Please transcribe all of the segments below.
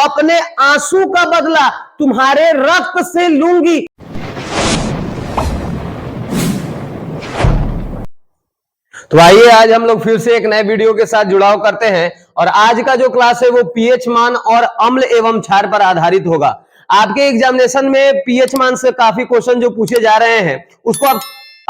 अपने आंसू का बदला तुम्हारे रक्त से लूंगी। तो आइए आज हम लोग फिर से एक नए वीडियो के साथ जुड़ाव करते हैं और आज का जो क्लास है वो पीएच मान और अम्ल एवं क्षार पर आधारित होगा। आपके एग्जामिनेशन में पीएच मान से काफी क्वेश्चन जो पूछे जा रहे हैं उसको आप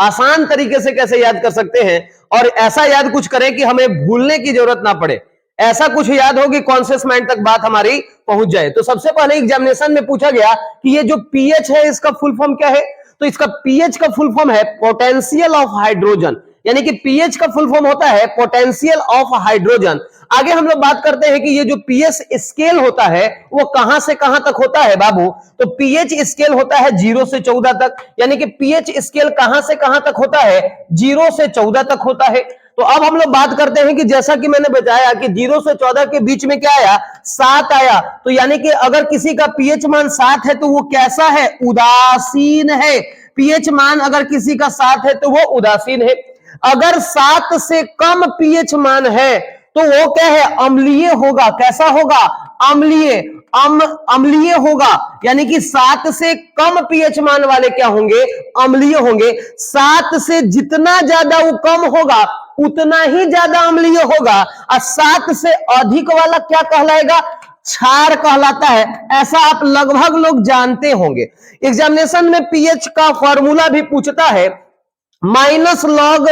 आसान तरीके से कैसे याद कर सकते हैं और ऐसा याद कुछ करें कि हमें भूलने की जरूरत ना पड़े, ऐसा कुछ याद हो कि कॉन्शियस माइंड तक बात हमारी पहुंच जाए। तो सबसे पहले एग्जामिनेशन में पूछा गया कि ये जो पीएच है इसका फुल फॉर्म क्या है, तो इसका पीएच का फुल फॉर्म है पोटेंशियल ऑफ हाइड्रोजन, यानी कि पीएच का फुल फॉर्म होता है पोटेंशियल ऑफ हाइड्रोजन। आगे हम लोग बात करते हैं कि ये जो पीएच स्केल होता है वो कहां से कहां तक होता है बाबू, तो पीएच स्केल होता है 0 से 14 तक, यानी कि पीएच स्केल कहां से कहां तक होता है, 0 से 14 तक होता है। तो अब हम लोग बात करते हैं कि जैसा कि मैंने बताया कि 0 से 14 के बीच में क्या आया, 7 आया, तो यानी कि अगर किसी का पीएच मान 7 है तो वो कैसा है, उदासीन है। पीएच मान अगर किसी का 7 है तो वो उदासीन है। अगर 7 से कम पीएच मान है तो वो क्या है, अम्लीय होगा। कैसा होगा, अम्लीय, अम्लीय होगा, यानी कि 7 से कम पीएच मान वाले क्या होंगे, अम्लीय होंगे। 7 से जितना ज्यादा वो कम होगा उतना ही ज्यादा अम्लीय होगा, और 7 से अधिक वाला क्या कहलाएगा, क्षार कहलाता है। ऐसा आप लगभग लोग जानते होंगे। एग्जामिनेशन में पीएच का फॉर्मूला भी पूछता है, -log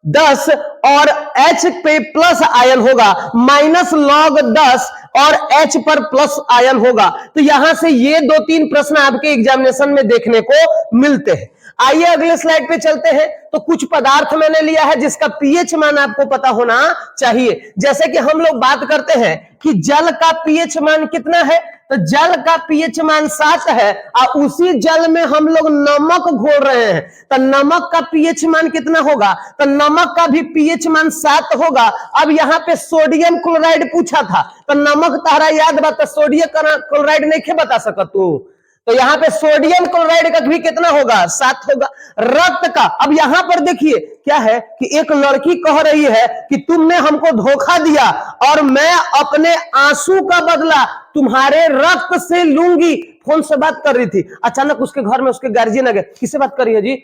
10 और H पे प्लस आयन होगा, -log 10 और H पर प्लस आयन होगा। तो यहां से ये 2-3 प्रश्न आपके एग्जामिनेशन में देखने को मिलते हैं। आइए अगले स्लाइड पे चलते हैं। तो कुछ पदार्थ मैंने लिया है जिसका पीएच मान आपको पता होना चाहिए। जैसे कि हम लोग बात करते हैं कि जल का पीएच मान कितना है, तो जल का पीएच मान 7 है और उसी जल में हम लोग नमक घोल रहे हैं, तो नमक का पीएच मान कितना होगा, तो नमक का भी पीएच मान 7 होगा। अब यहाँ पे सोडियम क्लोराइड पूछा था, तो नमक तारा याद बता, सोडियम क्लोराइड नहीं खे बता सकत तू, तो यहां पे सोडियम क्लोराइड का भी कितना होगा, 7 होगा। रक्त का, अब यहां पर देखिए क्या है कि एक लड़की कह रही है कि तुमने हमको धोखा दिया और मैं अपने आंसू का बदला तुम्हारे रक्त से लूंगी। फोन से बात कर रही थी, अचानक उसके घर में उसके गार्जियन आ गए, किससे बात कर रही है जी,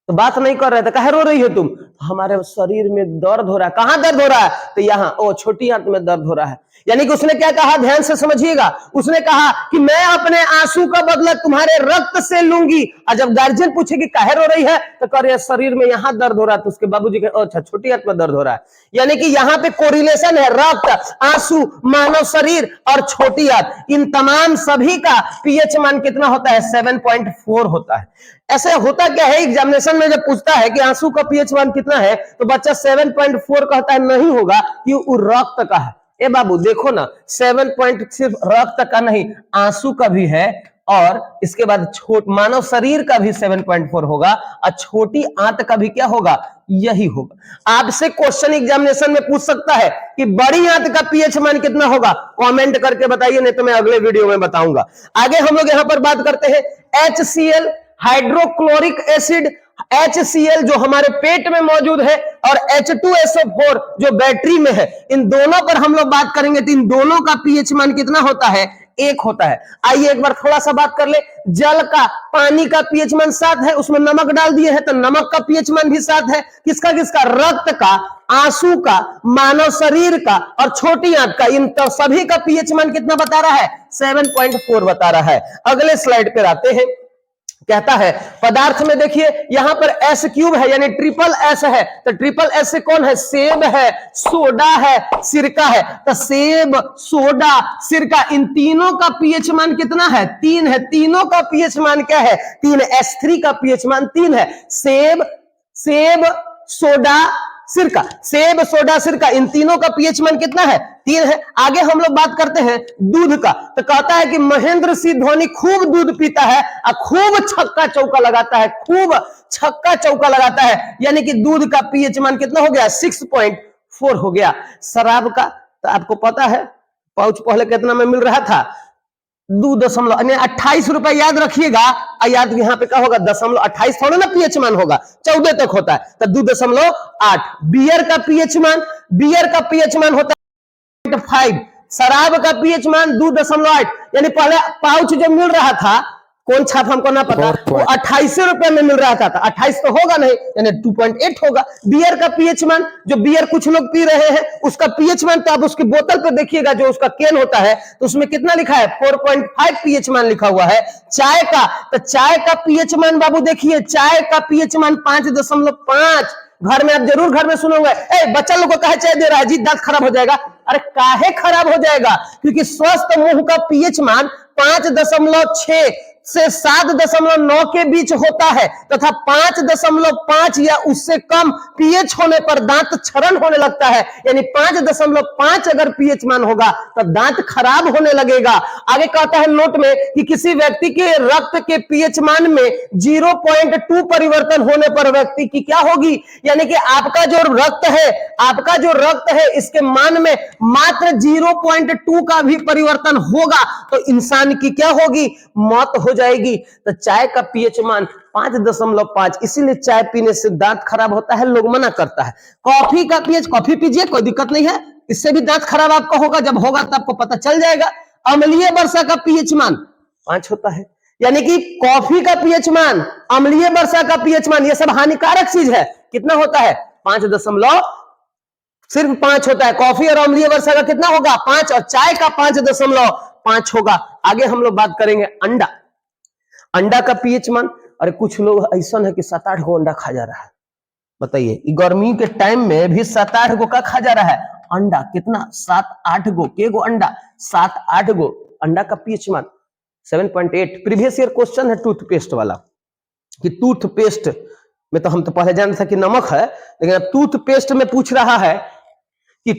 तो बात नहीं कर रहे थे, कहे रो रही है तुम, हमारे शरीर में दर्द हो रहा है। कहां दर्द हो रहा है, तो यहां, ओ छोटी आंत में दर्द हो रहा है। यानी कि उसने क्या कहा, ध्यान से समझिएगा, उसने कहा कि मैं अपने आंसू का बदला तुम्हारे रक्त से लूंगी। और जब गार्जियन पूछे कि काहे रो रही है, तो कह रही है शरीर में यहां दर्द हो रहा है, तो उसके बाबूजी के अच्छा छोटी आंत में दर्द हो रहा है। यानी कि यहां पे कोरिलेशन है, रक्त, आंसू, मानव शरीर और छोटी आंत, इन तमाम सभी का पीएच मान कितना होता है, 7.4 होता है। ऐसे होता क्या है, एग्जामिनेशन में जब पूछता है कि आंसू का पीएच मान कितना है, तो बच्चा 7.4 कहता है, नहीं होगा कि वो रक्त का है। ए बाबू देखो ना, 7 सिर्फ रक्त का नहीं, आंसू का भी है, और इसके बाद मानव शरीर का भी 7.4 होगा, और छोटी आंत का भी क्या होगा, यही होगा। आपसे क्वेश्चन एग्जामिनेशन में पूछ सकता है कि बड़ी आंत का पीएच मान कितना होगा, कमेंट करके बताइए, नहीं तो मैं अगले वीडियो में बताऊंगा। आगे हम लोग यहां पर बात करते हैं HCl, हाइड्रोक्लोरिक एसिड, HCl जो हमारे पेट में मौजूद है, और H2SO4 जो बैटरी में है। इन दोनों पर हम लोग बात करेंगे तो इन दोनों का पीएच मान कितना होता है, 1 होता है। आइए एक बार थोड़ा सा बात कर ले, जल का, पानी का पीएच मान 7 है, उसमें नमक डाल दिए हैं तो नमक का पीएच मान भी 7 है। किसका किसका, रक्त का, आंसू का, मानव शरीर का और छोटी आंत का, इन तो सभी का पीएच मान कितना बता रहा है, 7.4 बता रहा है। अगले स्लाइड पर आते हैं। कहता है पदार्थ में देखिए यहां पर S³ है, यानी ट्रिपल S है, तो ट्रिपल S से कौन है, सेब है, सोडा है, सिरका है। तो सेब, सोडा, सिरका, इन तीनों का पीएच मान कितना है, 3 है। तीनों का पीएच मान क्या है, 3 है। S3 का पीएच मान 3 है। सेब, सोडा, सिरका, सेब, सोडा, सिरका, इन तीनों का पीएच मान कितना है, 3 है। आगे हम लोग बात करते हैं दूध का, तो कहता है कि महेंद्र सिंह धोनी खूब दूध पीता है और खूब छक्का चौका लगाता है, खूब छक्का चौका लगाता है, यानी कि दूध का पीएच मान कितना हो गया, 6.4 हो गया। शराब का तो आपको पता है, पाउच पहले कितना में मिल रहा था, 2.28 रुपए, याद रखिएगा। याद यहाँ पे क्या होगा, 0.28 थोड़ा ना पीएच मान होगा, 14 तक होता है, तो 2.8। बियर का पीएच मान, बियर का पीएच मान होता है 5, शराब का पीएच मान 2.8, यानी पहले पाउच जो मिल रहा था, कौन छाप हमको ना पता, वो 28 रुपए में मिल रहा था, 28 तो होगा नहीं, यानी 2.8 होगा। बियर का पीएच मान, जो बियर कुछ लोग पी रहे हैं, उसका पीएच मान तो आप उसकी बोतल पे देखिएगा, जो उसका कैन होता है, तो उसमें कितना लिखा है, 4.5 पीएच मान लिखा हुआ है। चाय का, तो चाय का पीएच मान बाबू देखिए, चाय का पीएच मान 5.5। घर में आप जरूर घर में सुनोगे, बच्चा लोग को काहे चाय दे रहा है जी, दांत खराब हो जाएगा। अरे काहे खराब हो जाएगा, क्योंकि स्वस्थ मुंह का पीएच मान 5.6 से 7.9 के बीच होता है, तथा 5.5 या उससे कम पीएच होने पर दांत क्षरण होने लगता है। यानी 5.5 अगर पीएच मान होगा तो दांत खराब होने लगेगा। आगे कहता है नोट में कि किसी व्यक्ति के रक्त के पीएच मान में 0.2 परिवर्तन होने पर व्यक्ति की क्या होगी, यानी कि आपका जो रक्त है इसके मान में मात्र 0.2 का भी परिवर्तन होगा तो इंसान की क्या होगी, मौत हो जाएगी। तो चाय का पीएच मान 5.5, इसीलिए चाय पीने से दांत खराब होता है, लोग मना करता है। कॉफी का पीएच, कॉफी पीजिए, कोई दिक्कत नहीं है, इससे भी दांत खराब आपका होगा, जब होगा तब आपको पता चल जाएगा। अम्लीय वर्षा का पीएच मान 5 होता है, यानी कि कॉफी का पीएच मान, अम्लीय वर्षा का पीएच मान, ये सब हानिकारक चीज है। कितना होता है, 5 सिर्फ 5 होता है। कॉफी और अम्लीय वर्षा का कितना होगा, 5, और चाय का 5.5 होगा। आगे हम लोग बात करेंगे अंडा। अंडा का पीएच मान, अरे कुछ लोग ऐसा है कि 7-8 गो अंडा खा जा रहा है, बताइए गर्मी के टाइम में भी 7-8 गो का खा जा रहा है अंडा, कितना 7-8 गो, के गो अंडा, 7-8 गो। अंडा का पीएच मान 7.8। प्रीवियस ईयर क्वेश्चन है टूथपेस्ट वाला, कि टूथपेस्ट में तो हम तो पहले जानते थे कि नमक है, लेकिन अब टूथपेस्ट में पूछ रहा है कि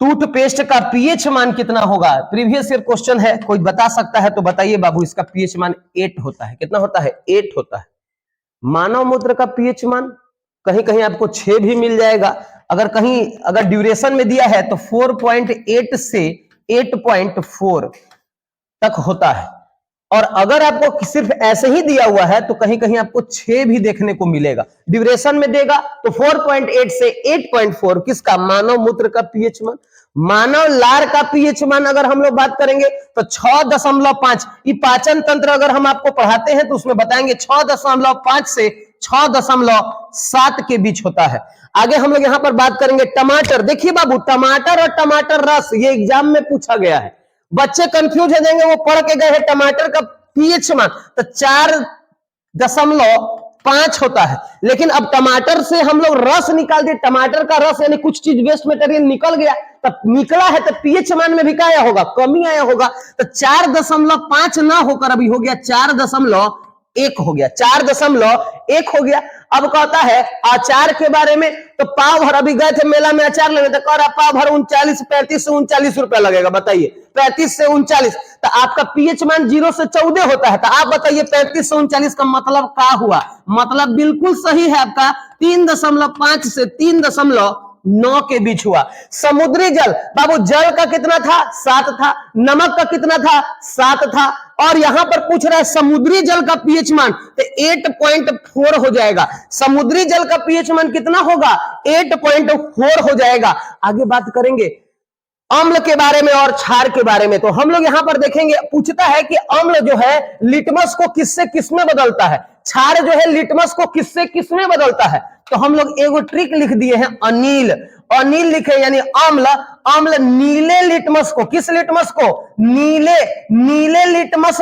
टूथपेस्ट का पीएच मान कितना होगा। प्रीवियस ईयर क्वेश्चन है, कोई बता सकता है तो बताइए बाबू। इसका पीएच मान 8 होता है। कितना होता है, 8 होता है। मानव मूत्र का पीएच मान कहीं कहीं आपको 6 भी मिल जाएगा, अगर ड्यूरेशन में दिया है तो 4.8 से 8.4 तक होता है, और अगर आपको सिर्फ ऐसे ही दिया हुआ है तो कहीं कहीं आपको 6 भी देखने को मिलेगा। ड्यूरेशन में देगा तो 4.8 से 8.4 किसका, मानव मूत्र का पीएच मान। मानव लार का पीएच मान अगर हम लोग बात करेंगे तो 6.5। ये पाचन तंत्र अगर हम आपको पढ़ाते हैं तो उसमें बताएंगे 6.5 से 6.7 के बीच होता है। आगे हम लोग यहां पर बात करेंगे टमाटर। देखिए बाबू, टमाटर और टमाटर रस, ये एग्जाम में पूछा गया है, बच्चे कंफ्यूज हो जाएंगे, वो पढ़ के गए हैं टमाटर का पीएच मान तो 4.5 होता है, लेकिन अब टमाटर से हम लोग रस निकाल दिए, टमाटर का रस यानी कुछ चीज वेस्ट मटेरियल निकल गया, तब निकला है तो पीएच मान में भी क्या आया होगा, कमी आया होगा। तो 4.5 ना होकर अभी हो गया 4.1 हो गया, 4.1 हो गया। अब कहता है अचार के बारे में, तो पाव भर, अभी गए थे मेला में अचार लेने, तो कह रहा पाव भर 35 से 39 रुपया लगेगा, बताइए 35 से 39, तो आपका पीएच मान 0 से 14 होता है। तो आप बताइए 35 से 39 का मतलब क्या हुआ, मतलब बिल्कुल सही है आपका 3.5 से 3.9 के बीच हुआ। समुद्री जल बाबू, जल का कितना था, 7 था, नमक का कितना था, 7 था, और यहां पर पूछ रहा है समुद्री जल का पीएच मान, तो 8.4 हो जाएगा। समुद्री जल का पीएच मान कितना होगा, 8.4 हो जाएगा। आगे बात करेंगे अम्ल के बारे में और क्षार के बारे में। तो हम लोग यहां पर देखेंगे, पूछता है कि अम्ल जो है लिटमस को किससे किसमें बदलता है, क्षार जो है लिटमस को किससे किसमें बदलता है। तो हम लोग एगो ट्रिक लिख दिए हैं, अनिल लिखे, यानी अम्ल नीले लिटमस को, किस लिटमस को, नीले लिटमस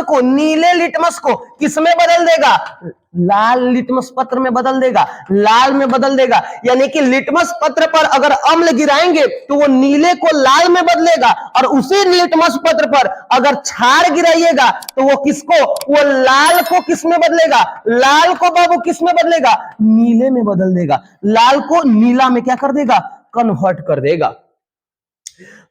को किसमें बदल देगा, लाल लिटमस पत्र में बदल देगा, लाल में बदल देगा। यानी कि लिटमस पत्र पर अगर अम्ल गिराएंगे तो वो नीले को लाल में बदलेगा, और उसी लिटमस पत्र पर अगर क्षार गिराइएगा तो वो किसको, वो लाल को किसमें बदलेगा, लाल को बाबू किसमें बदलेगा, नीले में बदल देगा, लाल को नीला में क्या कर देगा, कन्वर्ट कर देगा।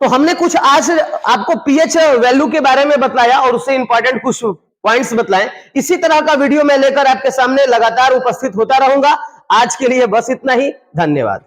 तो हमने कुछ आज आपको पीएच वैल्यू के बारे में बताया और उससे इंपॉर्टेंट कुछ पॉइंट्स बताएं। इसी तरह का वीडियो मैं लेकर आपके सामने लगातार उपस्थित होता रहूंगा। आज के लिए बस इतना ही, धन्यवाद।